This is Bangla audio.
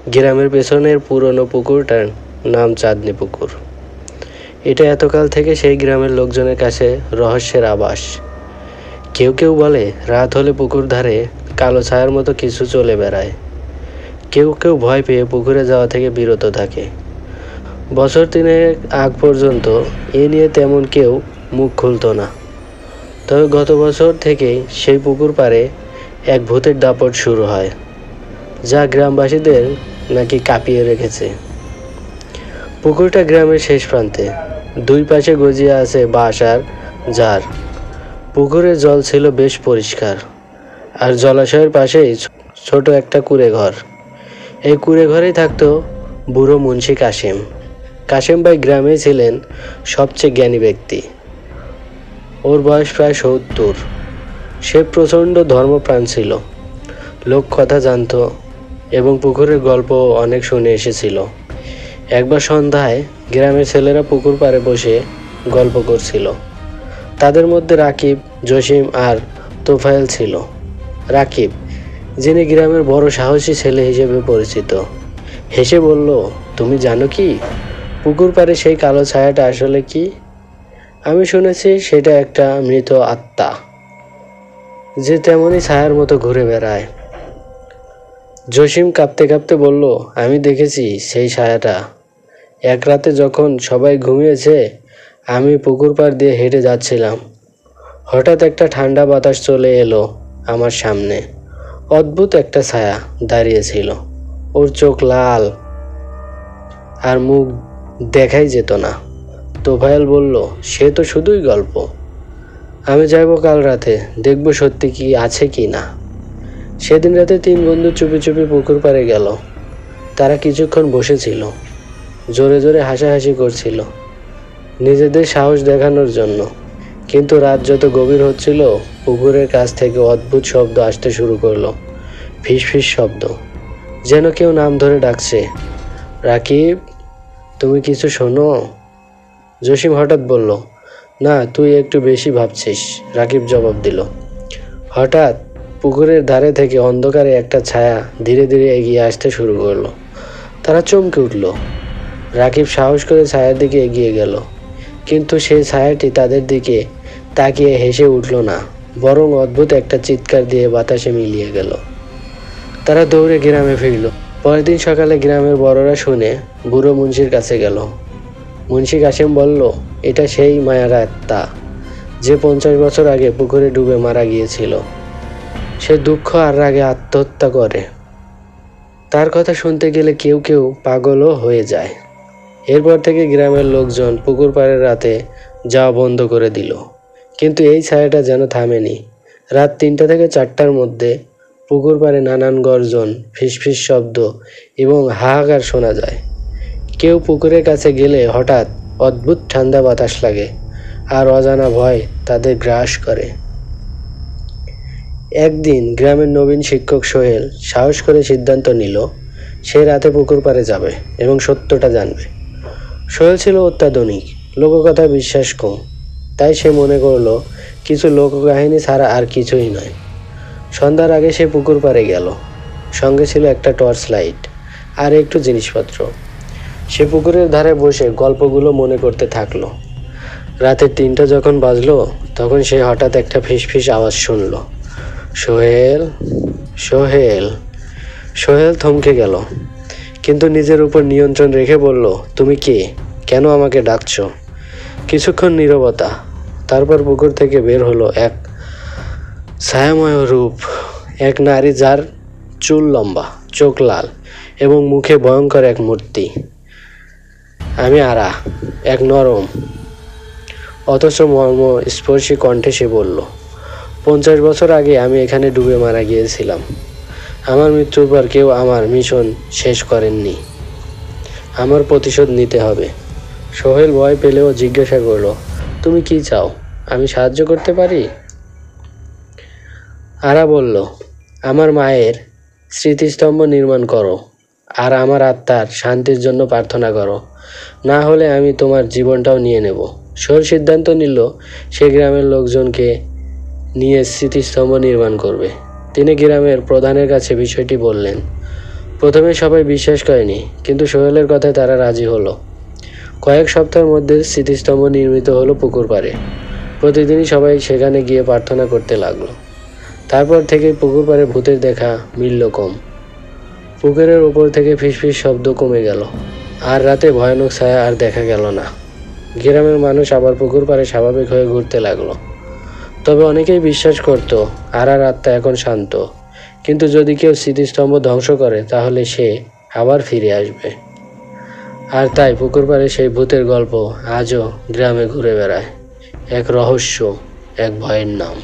গ্রামের পেছনের পুরনো পুকুরটার নাম চাঁদনী পুকুর। এটা এতকাল থেকে সেই গ্রামের লোকজনের কাছে রহস্যের আভাস। কেউ কেউ বলে রাত হলে পুকুর ধারে কালো ছায়ার মতো কিছু চলে বেড়ায়। কেউ কেউ ভয় পেয়ে পুকুরে যাওয়া থেকে বিরত থাকে। বছর 3 আগ পর্যন্ত এ নিয়ে তেমন কেউ মুখ খুলতো না। তবে গত বছর থেকেই সেই পুকুর পাড়ে এক ভূতের দাপট শুরু হয়, যা গ্রামবাসীদের নাকি কাঁপিয়ে রেখেছে। পুকুরটা গ্রামের শেষ প্রান্তে, দুই পাশে গজিয়ে আছে বাঁশ আর ঝাড়। পুকুরের জল ছিল বেশ পরিষ্কার, আর জলাশয়ের পাশেই ছোট একটা কুঁড়ে ঘর। এই কুঁড়ে ঘরেই থাকতো বুড়ো মুন্সি কাশেম। কাশেম ভাই গ্রামে ছিলেন সবচেয়ে জ্ঞানী ব্যক্তি। ওর বয়স প্রায় 70। সে প্রচণ্ড ধর্মপ্রাণ ছিল, লোক কথা জানত এবং পুকুরের গল্প অনেক শুনে এসেছিল। একবার সন্ধ্যায় গ্রামের ছেলেরা পুকুর পাড়ে বসে গল্প করছিল। তাদের মধ্যে রাকিব, জসিম আর তোফায়েল ছিল। রাকিব, যিনি গ্রামের বড় সাহসী ছেলে হিসেবে পরিচিত, হেসে বলল, তুমি জানো কি পুকুর পাড়ে সেই কালো ছায়াটা আসলে কি? আমি শুনেছি সেটা একটা মৃত আত্মা, যে তেমনই ছায়ার মতো ঘুরে বেড়ায়। জসিম কাঁপতে কাঁপতে বলল, আমি দেখেছি সেই ছায়াটা। এক রাতে যখন সবাই ঘুমিয়েছে, আমি পুকুর পাড় দিয়ে হেঁটে যাচ্ছিলাম। হঠাৎ একটা ঠান্ডা বাতাস চলে এলো আমার সামনে। অদ্ভুত একটা ছায়া দাঁড়িয়েছিল। ওর চোখ লাল আর মুখ দেখাই যেত না। তোফায়েল বলল, সে তো শুধুই গল্প। আমি যাইব কাল রাতে, দেখব সত্যি কি আছে কি না। সেদিন রাতে 3 বন্ধু চুপি চুপি পুকুর পাড়ে গেল। তারা কিছুক্ষণ বসেছিল, জোরে জোরে হাসাহাসি করছিল, নিজেদের সাহস দেখানোর জন্য। কিন্তু রাত যত গভীর হচ্ছিল, পুকুরের কাছ থেকে অদ্ভুত শব্দ আসতে শুরু করলো। ফিস ফিস শব্দ, যেন কেউ নাম ধরে ডাকছে। রাকিব, তুমি কিছু শোনো? জসিম হঠাৎ বলল, না, তুই একটু বেশি ভাবছিস, রাকিব জবাব দিল। হঠাৎ পুকুরের ধারে থেকে অন্ধকারে একটা ছায়া ধীরে ধীরে এগিয়ে আসতে শুরু করলো। তারা চমকে উঠল। রাকিব সাহস করে ছায়ার দিকে এগিয়ে গেল, কিন্তু সেই ছায়াটি তাদের দিকে তাকিয়ে হেসে উঠল না, বরং অদ্ভুত একটা চিৎকার দিয়ে বাতাসে মিলিয়ে গেল। তারা দৌড়ে গ্রামে ফিরল। পরের দিন সকালে গ্রামের বড়রা শুনে বুড়ো মুন্সির কাছে গেল। মুন্সি কাশেম বলল, এটা সেই মায়ার আত্মা, যে 50 বছর আগে পুকুরে ডুবে মারা গিয়েছিল। সে দুঃখ আর রাগে আত্মহত্যা করে। তার কথা শুনতে গেলে কেউ কেউ পাগলও হয়ে যায়। এরপর থেকে গ্রামের লোকজন পুকুর পাড়ে রাতে যাওয়া বন্ধ করে দিল। কিন্তু এই ছায়াটা যেন থামেনি। রাত 3টা থেকে 4টার মধ্যে পুকুর পাড়ে নানান গর্জন, ফিসফিস শব্দ এবং হাহাকার শোনা যায়। কেউ পুকুরের কাছে গেলে হঠাৎ অদ্ভুত ঠান্ডা বাতাস লাগে, আর অজানা ভয় তাদের গ্রাস করে। একদিন গ্রামের নবীন শিক্ষক সোহেল সাহস করে সিদ্ধান্ত নিল, সে রাতে পুকুর পাড়ে যাবে এবং সত্যটা জানবে। সোহেল ছিল অত্যাধুনিক, লোককথা বিশ্বাস কম, তাই সে মনে করলো কিছু লোককাহিনী ছাড়া আর কিছুই নয়। সন্ধ্যার আগে সে পুকুর পাড়ে গেল। সঙ্গে ছিল একটা টর্চ লাইট আর একটু জিনিসপত্র। সে পুকুরের ধারে বসে গল্পগুলো মনে করতে থাকলো। রাতে 3টা যখন বাজলো, তখন সে হঠাৎ একটা ফিসফিস আওয়াজ শুনল, সোহেল, সোহেল। সোহেল থমকে গেল, কিন্তু নিজের উপর নিয়ন্ত্রণ রেখে বলল, তুমি কে? কেন আমাকে ডাকছো? কিছুক্ষণ নীরবতা। তারপর পুকুর থেকে বের হলো এক ছায়াময় রূপ, এক নারী, যার চুল লম্বা, চোখ লাল এবং মুখে ভয়ঙ্কর এক মূর্তি। আমি আরা, এক নরম অথচ মর্মস্পর্শী কণ্ঠে সে বলল, 50 বছর আগে আমি এখানে ডুবে মারা গিয়েছিলাম। আমার মৃত্যুর পর কেউ আমার মিশন শেষ করেননি। আমার প্রতিশোধ নিতে হবে। সোহেল ভয় পেলেও জিজ্ঞাসা করলো, তুমি কি চাও? আমি সাহায্য করতে পারি? আরা বলল, আমার মায়ের স্মৃতিস্তম্ভ নির্মাণ করো আর আমার আত্মার শান্তির জন্য প্রার্থনা করো, না হলে আমি তোমার জীবনটাও নিয়ে নেব। সোহেল সিদ্ধান্ত নিল সে গ্রামের লোকজনকে নিয়ে স্মৃতিস্তম্ভ নির্মাণ করবে। তিনি গ্রামের প্রধানের কাছে বিষয়টি বললেন। প্রথমে সবাই বিশ্বাস করেনি, কিন্তু সোহেলের কথায় তারা রাজি হলো। কয়েক সপ্তাহের মধ্যে স্মৃতিস্তম্ভ নির্মিত হলো পুকুর পাড়ে। প্রতিদিনই সবাই সেখানে গিয়ে প্রার্থনা করতে লাগলো। তারপর থেকে পুকুর পাড়ে ভূতের দেখা মিলল কম। পুকুরের ওপর থেকে ফিসফিস শব্দ কমে গেল, আর রাতে ভয়ানক ছায়া আর দেখা গেল না। গ্রামের মানুষ আবার পুকুর পাড়ে স্বাভাবিক হয়ে ঘুরতে লাগলো। তবে অনেকেই বিশ্বাস করত আরার আত্মা এখন শান্ত, কিন্তু যদি কেউ স্মৃতিস্তম্ভ ধ্বংস করে তাহলে সে আবার ফিরে আসবে। আর তাই পুকুর পাড়ে সেই ভূতের গল্প আজও গ্রামে ঘুরে বেড়ায়, এক রহস্য, এক ভয়ের নাম।